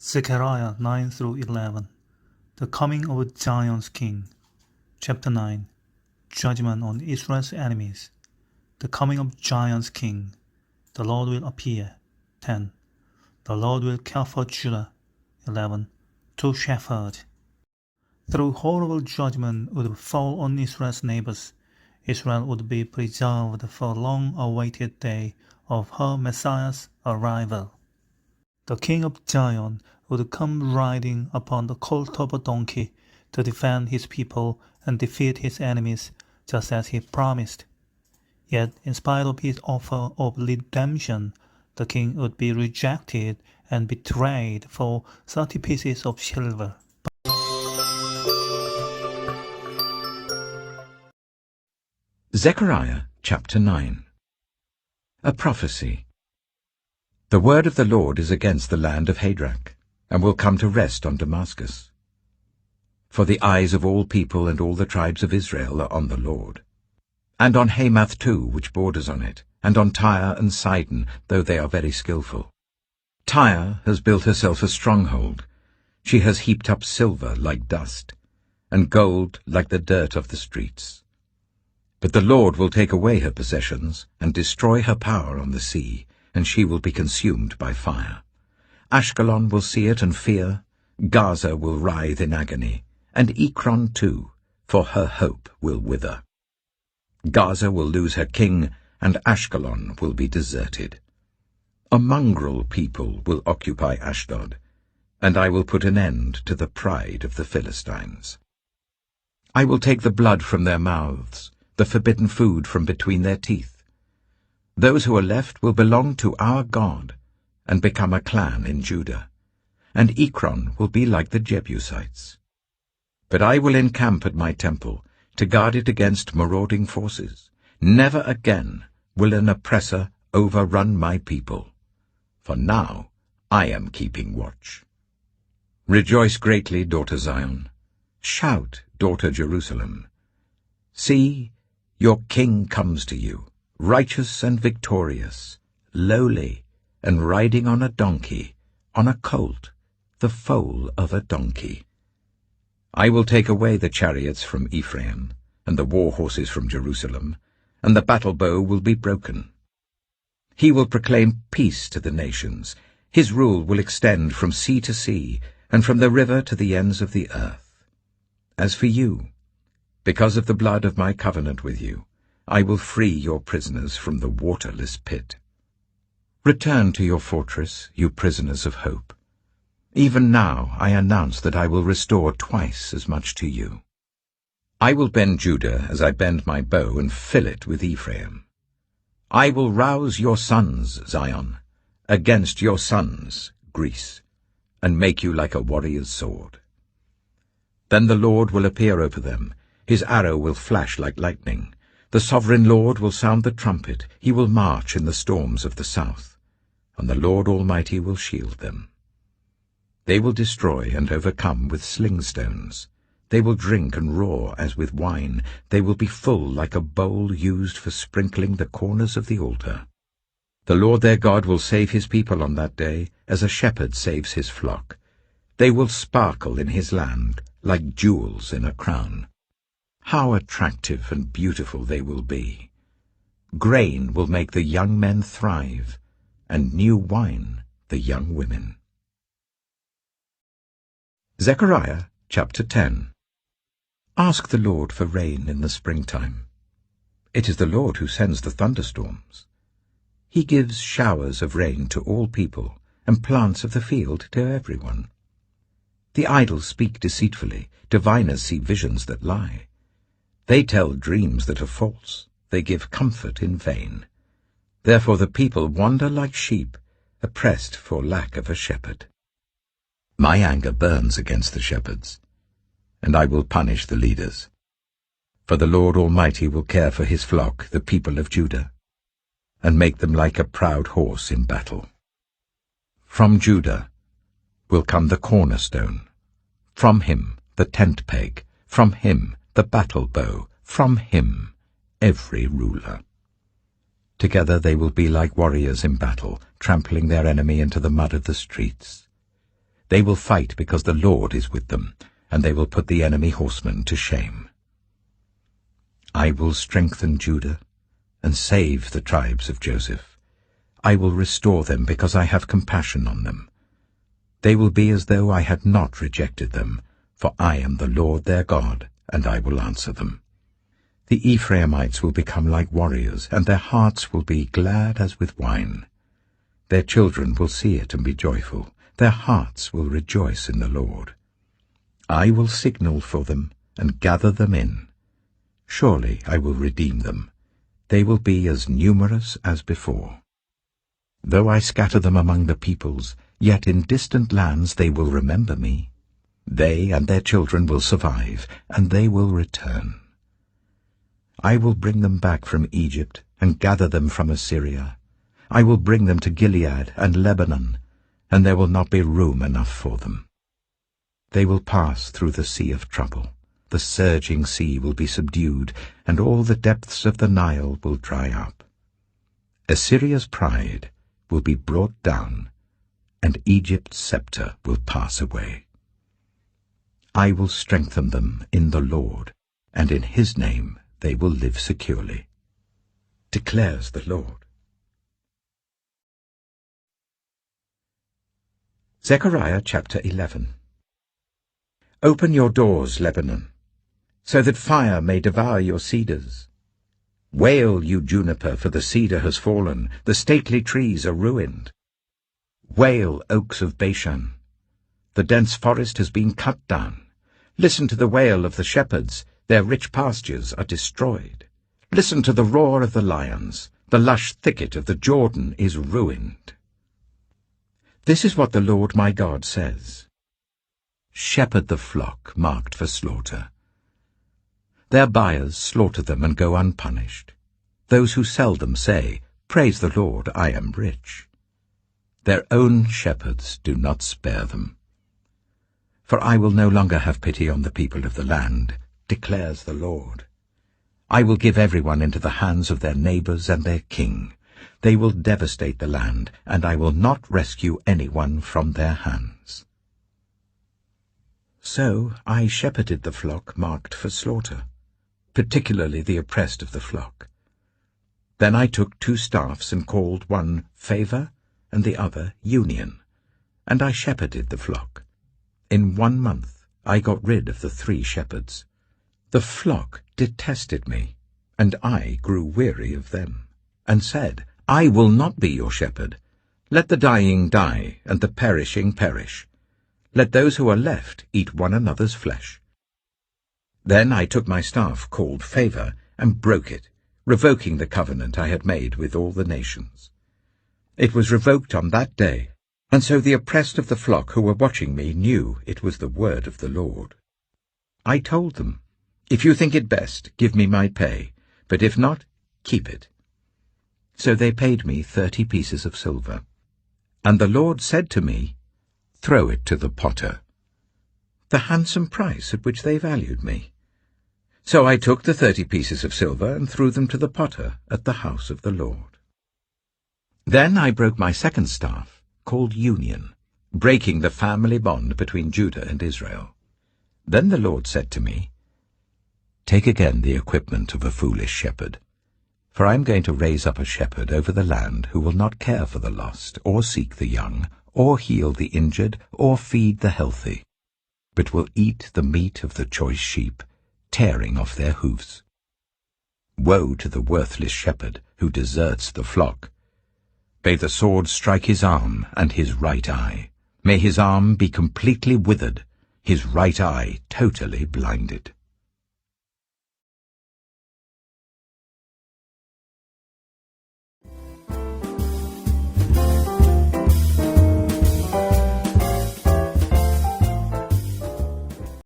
Zechariah 9-11. The coming of Zion's king. Chapter 9. Judgment on Israel's enemies. The coming of Zion's king. The Lord will appear. 10. The Lord will care for Judah. 11. To shepherd. Through horrible judgment would fall on Israel's neighbors, Israel would be preserved for the long-awaited day of her Messiah's arrival. The king of Zion would come riding upon the colt of a donkey to defend his people and defeat his enemies, just as he promised. Yet, in spite of his offer of redemption, the king would be rejected and betrayed for 30 pieces of silver. Zechariah chapter 9. A prophecy. The word of the Lord is against the land of Hadrach, and will come to rest on Damascus. For the eyes of all people and all the tribes of Israel are on the Lord. And on Hamath too, which borders on it, and on Tyre and Sidon, though they are very skillful. Tyre has built herself a stronghold. She has heaped up silver like dust, and gold like the dirt of the streets. But the Lord will take away her possessions, and destroy her power on the sea, and she will be consumed by fire. Ashkelon will see it and fear, Gaza will writhe in agony, and Ekron too, for her hope will wither. Gaza will lose her king, and Ashkelon will be deserted. A mongrel people will occupy Ashdod, and I will put an end to the pride of the Philistines. I will take the blood from their mouths, the forbidden food from between their teeth. Those who are left will belong to our God, and become a clan in Judah, and Ekron will be like the Jebusites. But I will encamp at my temple, to guard it against marauding forces. Never again will an oppressor overrun my people, for now I am keeping watch. Rejoice greatly, daughter Zion. Shout, daughter Jerusalem. See, your king comes to you, righteous and victorious, lowly, and riding on a donkey, on a colt, the foal of a donkey. I will take away the chariots from Ephraim, and the war horses from Jerusalem, and the battle bow will be broken. He will proclaim peace to the nations. His rule will extend from sea to sea, and from the river to the ends of the earth. As for you, because of the blood of my covenant with you, I will free your prisoners from the waterless pit. Return to your fortress, you prisoners of hope. Even now I announce that I will restore twice as much to you. I will bend Judah as I bend my bow and fill it with Ephraim. I will rouse your sons, Zion, against your sons, Greece, and make you like a warrior's sword. Then the Lord will appear over them. His arrow will flash like lightning. The sovereign Lord will sound the trumpet. He will march in the storms of the south, and the Lord Almighty will shield them. They will destroy and overcome with sling stones. They will drink and roar as with wine. They will be full like a bowl used for sprinkling the corners of the altar. The Lord their God will save his people on that day, as a shepherd saves his flock. They will sparkle in his land like jewels in a crown. How attractive and beautiful they will be! Grain will make the young men thrive, and new wine the young women. Zechariah chapter 10. Ask the Lord for rain in the springtime. It is the Lord who sends the thunderstorms. He gives showers of rain to all people, and plants of the field to everyone. The idle speak deceitfully, diviners see visions that lie. They tell dreams that are false. They give comfort in vain. Therefore the people wander like sheep, oppressed for lack of a shepherd. My anger burns against the shepherds, and I will punish the leaders. For the Lord Almighty will care for his flock, the people of Judah, and make them like a proud horse in battle. From Judah will come the cornerstone, from him the tent peg, from him the battle bow, from him every ruler. Together they will be like warriors in battle, trampling their enemy into the mud of the streets. They will fight because the Lord is with them, and they will put the enemy horsemen to shame. I will strengthen Judah and save the tribes of Joseph. I will restore them because I have compassion on them. They will be as though I had not rejected them, for I am the Lord their God, and I will answer them. The Ephraimites will become like warriors, and their hearts will be glad as with wine. Their children will see it and be joyful. Their hearts will rejoice in the Lord. I will signal for them and gather them in. Surely I will redeem them. They will be as numerous as before. Though I scatter them among the peoples, yet in distant lands they will remember me. They and their children will survive, and they will return. I will bring them back from Egypt and gather them from Assyria. I will bring them to Gilead and Lebanon, and there will not be room enough for them. They will pass through the sea of trouble. The surging sea will be subdued, and all the depths of the Nile will dry up. Assyria's pride will be brought down, and Egypt's scepter will pass away. I will strengthen them in the Lord, and in his name they will live securely, declares the Lord. Zechariah chapter 11. Open your doors, Lebanon, so that fire may devour your cedars. Wail, you juniper, for the cedar has fallen, the stately trees are ruined. Wail, oaks of Bashan, the dense forest has been cut down. Listen to the wail of the shepherds, their rich pastures are destroyed. Listen to the roar of the lions, the lush thicket of the Jordan is ruined. This is what the Lord my God says. Shepherd the flock marked for slaughter. Their buyers slaughter them and go unpunished. Those who sell them say, Praise the Lord, I am rich. Their own shepherds do not spare them. For I will no longer have pity on the people of the land, declares the Lord. I will give everyone into the hands of their neighbors and their king. They will devastate the land, and I will not rescue anyone from their hands. So I shepherded the flock marked for slaughter, particularly the oppressed of the flock. Then I took 2 staffs and called one Favor and the other Union, and I shepherded the flock. In 1 month I got rid of the 3 shepherds. The flock detested me, and I grew weary of them, and said, I will not be your shepherd. Let the dying die, and the perishing perish. Let those who are left eat one another's flesh. Then I took my staff, called Favor, and broke it, revoking the covenant I had made with all the nations. It was revoked on that day, and so the oppressed of the flock who were watching me knew it was the word of the Lord. I told them, If you think it best, give me my pay, but if not, keep it. So they paid me 30 pieces of silver. And the Lord said to me, Throw it to the potter, the handsome price at which they valued me. So I took the 30 pieces of silver and threw them to the potter at the house of the Lord. Then I broke my second staff, called Union, breaking the family bond between Judah and Israel. Then the Lord said to me, Take again the equipment of a foolish shepherd, for I am going to raise up a shepherd over the land who will not care for the lost, or seek the young, or heal the injured, or feed the healthy, but will eat the meat of the choice sheep, tearing off their hoofs. Woe to the worthless shepherd who deserts the flock. May the sword strike his arm and his right eye. May his arm be completely withered, his right eye totally blinded.